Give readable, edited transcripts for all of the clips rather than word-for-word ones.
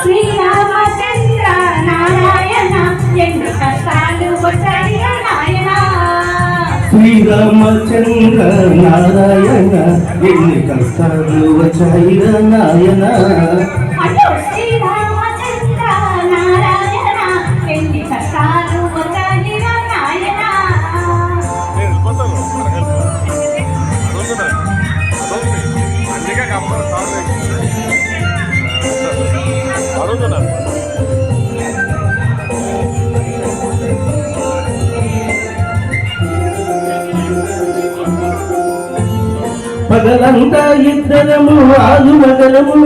శ్రీరామచంద్ర నారాయణ ఎన్ని కష్టాలు వచ్చాయి నాయన. శ్రీరామచంద్ర నారాయణ ఎన్ని కష్టాలు వచ్చాయి నాయన. శ్రీరామచంద్ర నారాయణ ఎన్ని కష్టాలు వచ్చాయి నాయన. పగలంతా ఇద్దరము ఆలు మగలము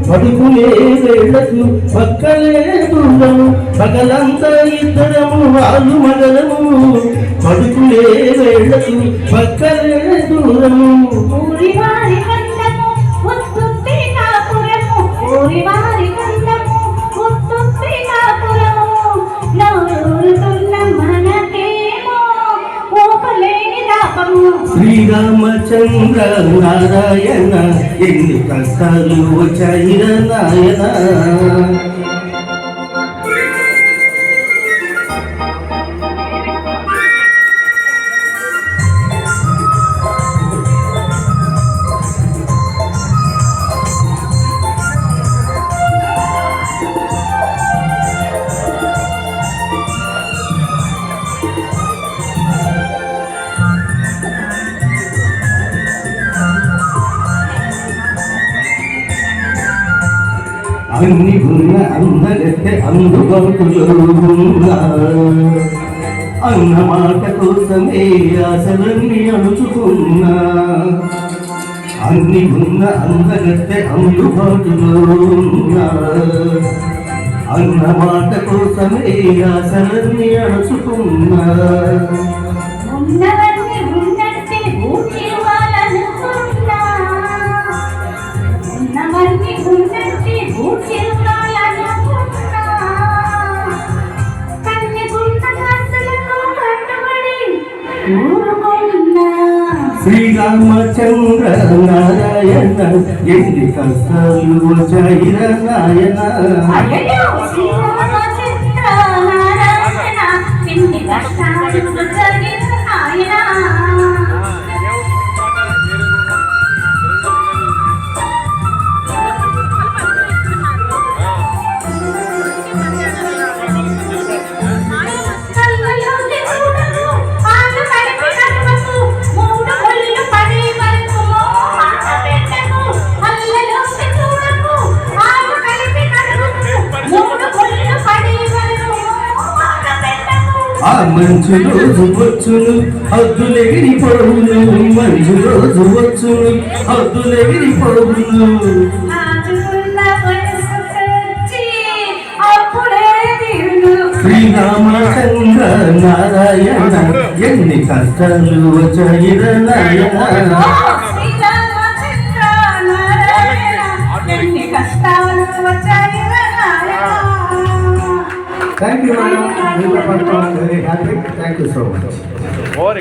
పడుకునే వేళకు పక్కలే దూరము. పగలంతా ఇద్దరము ఆలు మగలము పడుకునే వేళకు పక్కలే దూరము. ఊరివారి కందము ఉత్తుత్తి కాపురము, ఊరివారి కందము ఉత్తుత్తి కాపురము. నవ్వుతున్న మనకేమో ఊపలేని దాపము. శ్రీరామచంద్ర నారాయణ ఎన్ని కష్టాలు వచ్చాయి నాయన. అన్ని ఉన్న అందగత్తె అందుబాటులో ఉన్నా అన్న మాట కోసమే ఆశలన్నీ అణుచుకున్నా. అన్ని ఉన్న అందగత్తె అందుబాటులో ఉన్నా అన్న మాట కోసమే ఆశలన్నీ అణుచుకున్నా. ఉన్నవన్నీ ఉన్నట్టే ఊచివ్వాలనుకున్నా, ఉన్నవన్నీ ఉన్నట్టే ఊచివ్వాలనుకున్నా. కన్నెకున్న కన్నులకు కట్టుబడి ఊరుకున్నా. శ్రీరామచంద్ర నారాయణ ఎన్ని కష్టాలు వచ్చాయి నాయన. శ్రీరామచంద్ర నారాయణ ఎన్ని కష్టాలు వచ్చాయి నాయన. ఆ మంచు రోజు వచ్చును హద్దులెగిరిపోవును, మంచు రోజు వచ్చును హద్దులెగిరిపోవును. శ్రీరామచంద్ర నారాయణ ఎన్ని కష్టాలు వచ్చాయి నాయన. Thank you, madam. We are very happy. Thank you so much. Or,